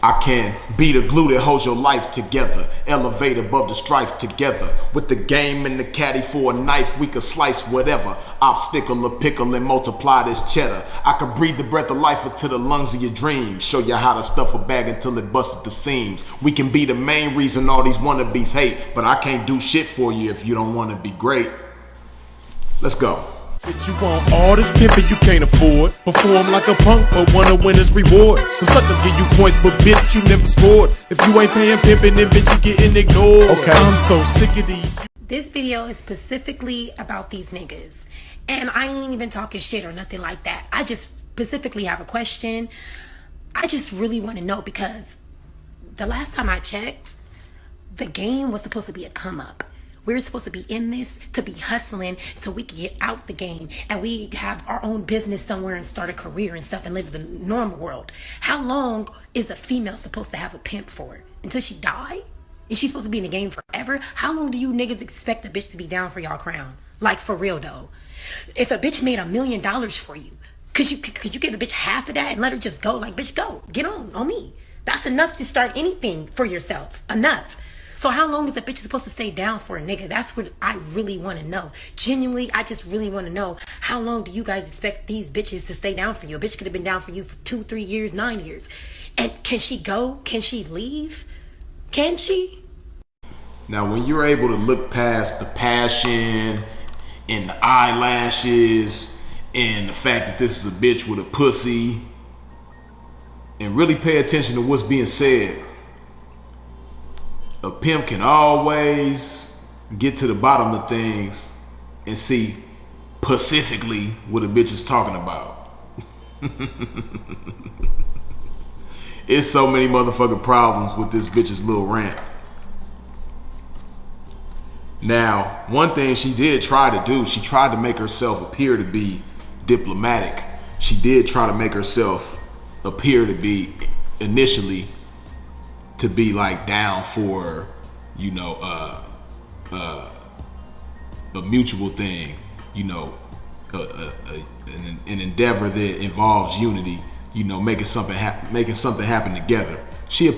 I can be the glue that holds your life together. Elevate above the strife together. With the game and the caddy for a knife, we could slice whatever. Obstacle or pickle and multiply this cheddar. I could breathe the breath of life into the lungs of your dreams. Show you how to stuff a bag until it busts at the seams. We can be the main reason all these wannabes hate, but I can't do shit for you if you don't want to be great. Let's go. Bitch, you want all this pimpin' you can't afford. Perform like a punk, but wanna win his reward. Some suckers give you points, but bitch, you never scored. If you ain't paying pimpin', then bitch, you getting ignored. Okay, I'm so sick of these. This video is specifically about these niggas. And I ain't even talking shit or nothing like that. I just specifically have a question. I just really want to know, because the last time I checked, the game was supposed to be a come up. We're supposed to be in this to be hustling so we can get out the game and we have our own business somewhere and start a career and stuff and live the normal world. How long is a female supposed to have a pimp for? Until she die? Is she supposed to be in the game forever? How long do you niggas expect a bitch to be down for y'all crown? Like, for real though. If a bitch made $1 million for you, could you give a bitch half of that and let her just go? Like, bitch, go. Get on me. That's enough to start anything for yourself. Enough. So how long is a bitch supposed to stay down for a nigga? That's what I really want to know. Genuinely, I just really want to know, how long do you guys expect these bitches to stay down for you? A bitch could have been down for you for 2, 3 years, 9 years. And can she go? Can she leave? Can she? Now, when you're able to look past the passion and the eyelashes and the fact that this is a bitch with a pussy and really pay attention to what's being said, a pimp can always get to the bottom of things and see specifically what a bitch is talking about. It's so many motherfucking problems with this bitch's little rant. Now, one thing she did try to do, she tried to make herself appear to be diplomatic. She did try to make herself appear to be initially to be like down for, you know, a mutual thing, you know, an endeavor that involves unity, you know, making something happen together. She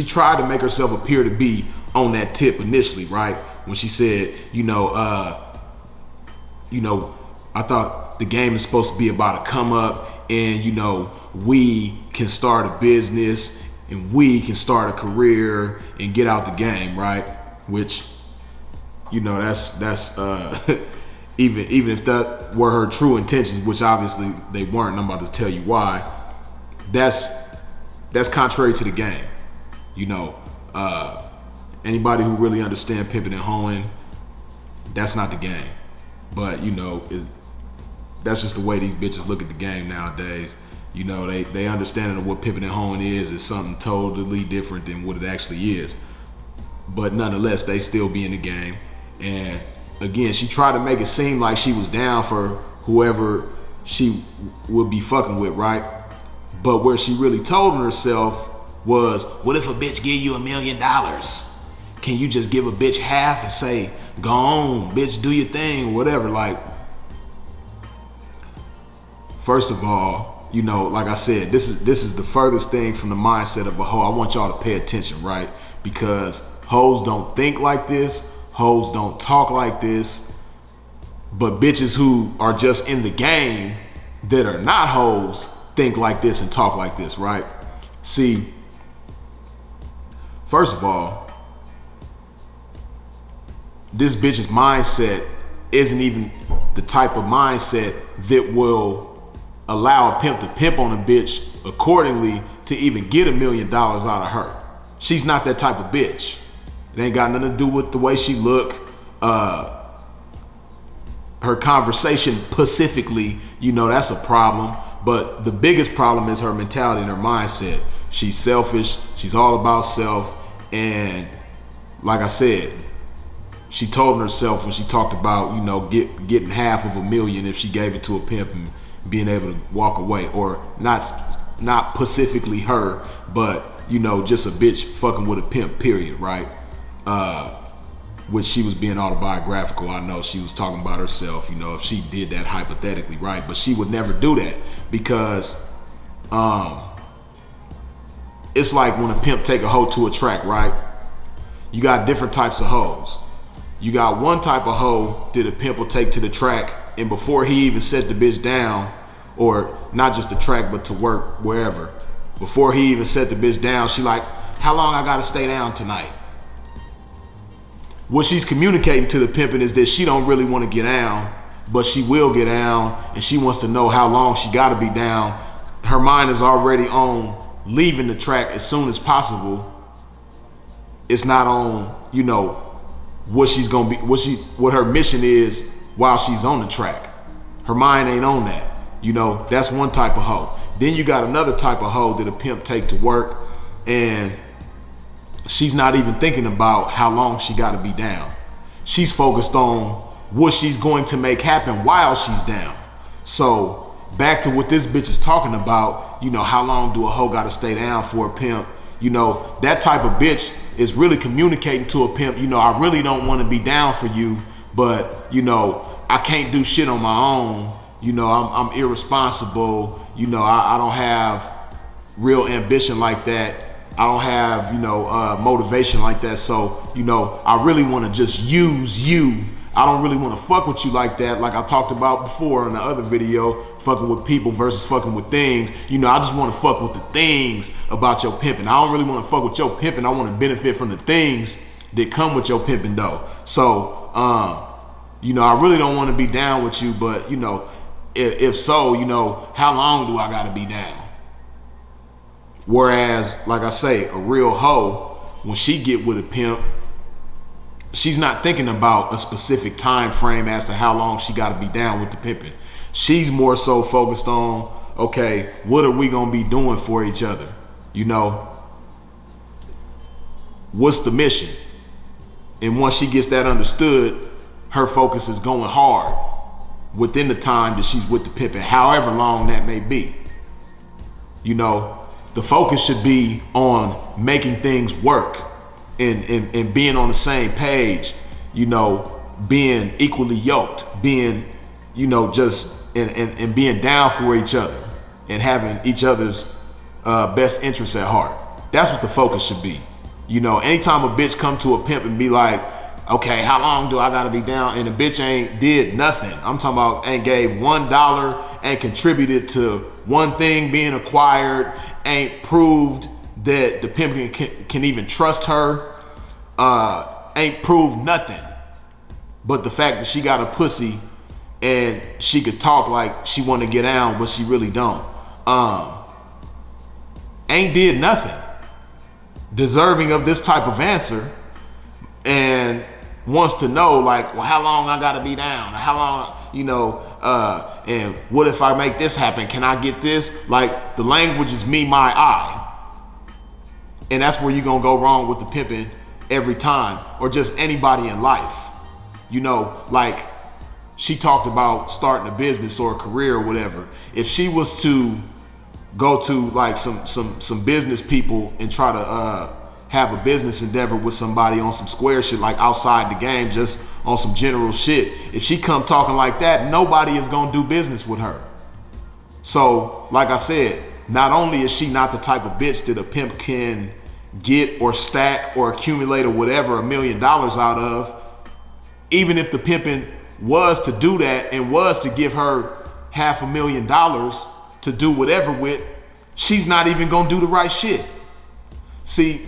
tried to make herself appear to be on that tip initially, right? When she said, you know, I thought the game is supposed to be about a come up, and you know, we can start a business and we can start a career and get out the game, right? Which, you know, that's even if that were her true intentions, which obviously they weren't, and I'm about to tell you why. That's contrary to the game. You know, anybody who really understands pimping and hoeing, that's not the game. But you know, that's just the way these bitches look at the game nowadays. You know, they understanding of what pimping and hoeing is something totally different than what it actually is. But nonetheless, they still be in the game. And again, she tried to make it seem like she was down for whoever she would be fucking with, right? But where she really told herself was, what if a bitch give you $1 million? Can you just give a bitch half and say, go on, bitch, do your thing, whatever? Like, first of all, you know, like I said, this is the furthest thing from the mindset of a hoe. I want y'all to pay attention, right? Because hoes don't think like this, hoes don't talk like this, but bitches who are just in the game that are not hoes think like this and talk like this, right? See, first of all, this bitch's mindset isn't even the type of mindset that will allow a pimp to pimp on a bitch accordingly to even get $1 million out of her. She's not that type of bitch. It ain't got nothing to do with the way she look, her conversation specifically, you know, that's a problem. But the biggest problem is her mentality and her mindset. She's selfish, she's all about self, and like I said, she told herself when she talked about, you know, getting half of $1 million if she gave it to a pimp and being able to walk away, or not specifically her, but you know, just a bitch fucking with a pimp, period, right? Which she was being autobiographical. I know she was talking about herself, you know, if she did that hypothetically, right? But she would never do that, because it's like when a pimp take a hoe to a track, right? You got different types of hoes. You got one type of hoe that a pimp will take to the track, and before he even set the bitch down, or not just the track, but to work, wherever, before he even set the bitch down, she like, how long I gotta stay down tonight? What she's communicating to the pimpin' is that she don't really want to get down, but she will get down, and she wants to know how long she gotta be down. Her mind is already on leaving the track as soon as possible. It's not on, you know, what she's gonna be, what her mission is while she's on the track. Her mind ain't on that. You know, that's one type of hoe. Then you got another type of hoe that a pimp take to work, and she's not even thinking about how long she gotta be down. She's focused on what she's going to make happen while she's down. So back to what this bitch is talking about, you know, how long do a hoe gotta stay down for a pimp? You know, that type of bitch is really communicating to a pimp, you know, I really don't want to be down for you, but, you know, I can't do shit on my own. You know, I'm irresponsible. You know, I don't have real ambition like that. I don't have, you know, motivation like that. So, you know, I really want to just use you. I don't really want to fuck with you like that. Like I talked about before in the other video, fucking with people versus fucking with things. You know, I just want to fuck with the things about your pimping. I don't really want to fuck with your pimping. I want to benefit from the things that come with your pimping though. So, you know, I really don't want to be down with you, but, you know, if so, you know, how long do I gotta be down? Whereas, like I say, a real hoe, when she get with a pimp, she's not thinking about a specific time frame as to how long she gotta be down with the pimping. She's more so focused on, okay, what are we gonna be doing for each other? You know, what's the mission? And once she gets that understood, her focus is going hard within the time that she's with the pimpin', however long that may be. You know, the focus should be on making things work and being on the same page, you know, being equally yoked, being, you know, just and being down for each other and having each other's best interests at heart. That's what the focus should be. You know, anytime a bitch come to a pimp and be like, okay, how long do I gotta be down? And the bitch ain't did nothing. I'm talking about ain't gave $1, ain't contributed to one thing being acquired, ain't proved that the pimp can even trust her, ain't proved nothing. But the fact that she got a pussy and she could talk like she want to get down, but she really don't. Ain't did nothing deserving of this type of answer, and wants to know, like, well, how long I gotta be down? How long, you know, and what if I make this happen? Can I get this? Like, the language is me, my, I. And that's where you're gonna go wrong with the pimping every time, or just anybody in life. You know, like, she talked about starting a business or a career or whatever. If she was to go to like some business people and try to have a business endeavor with somebody on some square shit, like outside the game, just on some general shit, if she come talking like that, nobody is gonna do business with her. So, like I said, not only is she not the type of bitch that a pimp can get or stack or accumulate or whatever $1 million out of, even if the pimping was to do that and was to give her $500,000 to do whatever with, she's not even gonna do the right shit. See,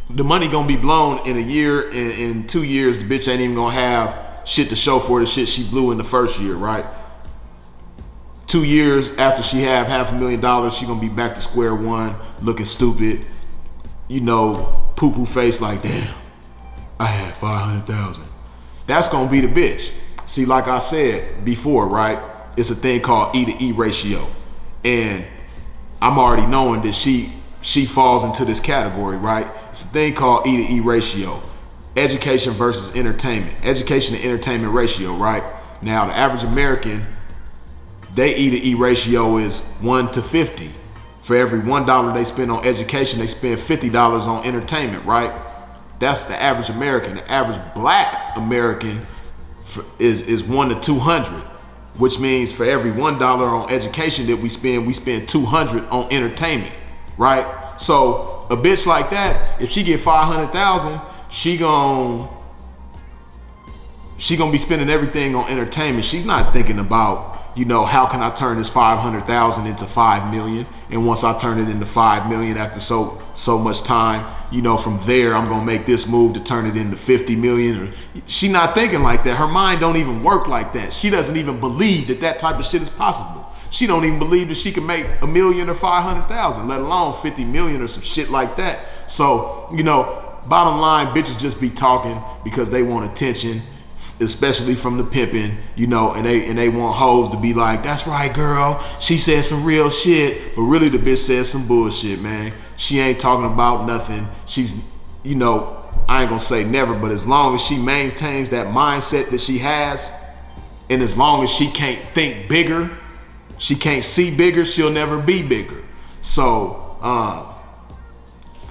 the money gonna be blown in a year, in 2 years, the bitch ain't even gonna have shit to show for the shit she blew in the first year, right? 2 years after she have $500,000, she gonna be back to square one, looking stupid, you know, poo-poo face like, damn, I had 500,000. That's gonna be the bitch. See, like I said before, right? It's a thing called E to E ratio. And I'm already knowing that she falls into this category, right? It's a thing called E to E ratio. Education versus entertainment. Education to entertainment ratio, right? Now, the average American, their E to E ratio is 1 to 50. For every $1 they spend on education, they spend $50 on entertainment, right? That's the average American. The average black American is 1 to 200, which means for every $1 on education that we spend 200 on entertainment, right? So a bitch like that, if she get 500,000, she gon' be spending everything on entertainment. She's not thinking about, you know, how can I turn this 500,000 into 5 million? And once I turn it into 5 million after so much time, you know, from there I'm gonna make this move to turn it into 50 million. She not thinking like that. Her mind don't even work like that. She doesn't even believe that that type of shit is possible. She don't even believe that she can make 1 million or 500,000, let alone 50 million or some shit like that. So, you know, bottom line, bitches just be talking because they want attention, especially from the pimping, you know, and they want hoes to be like, that's right, girl, she said some real shit, but really the bitch said some bullshit, man. She ain't talking about nothing. She's, you know, I ain't gonna say never, but as long as she maintains that mindset that she has, and as long as she can't think bigger, she can't see bigger, she'll never be bigger. So,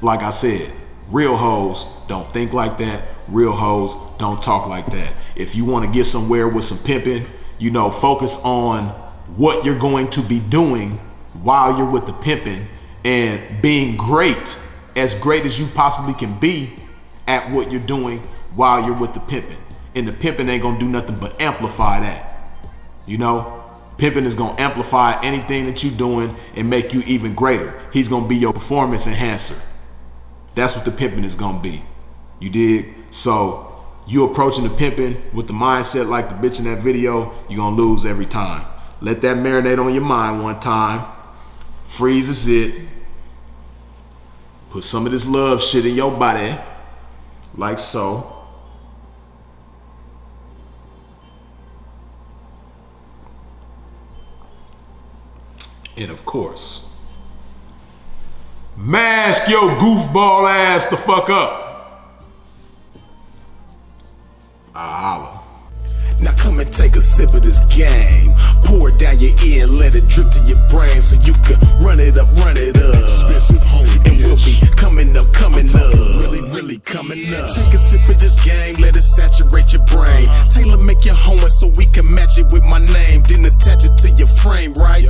like I said, real hoes don't think like that. Real hoes don't talk like that. If you want to get somewhere with some pimping, you know, focus on what you're going to be doing while you're with the pimping and being great as you possibly can be at what you're doing while you're with the pimping. And the pimping ain't gonna do nothing but amplify that. You know, pimping is gonna amplify anything that you're doing and make you even greater. He's gonna be your performance enhancer. That's what the pimping is gonna be. You dig? So you approaching the pimping with the mindset like the bitch in that video, you're gonna lose every time. Let that marinate on your mind one time. Freeze is it. Put some of this love shit in your body, like so. And of course, mask your goofball ass the fuck up. Holla. Now come and take a sip of this game. Pour it down your ear and let it drip to your brain so you can run it up, run it up. And we'll be coming up, really coming up. Take a sip of this game, let it saturate your brain. Taylor make your homework so we can match it with my name, then attach it to your frame, right?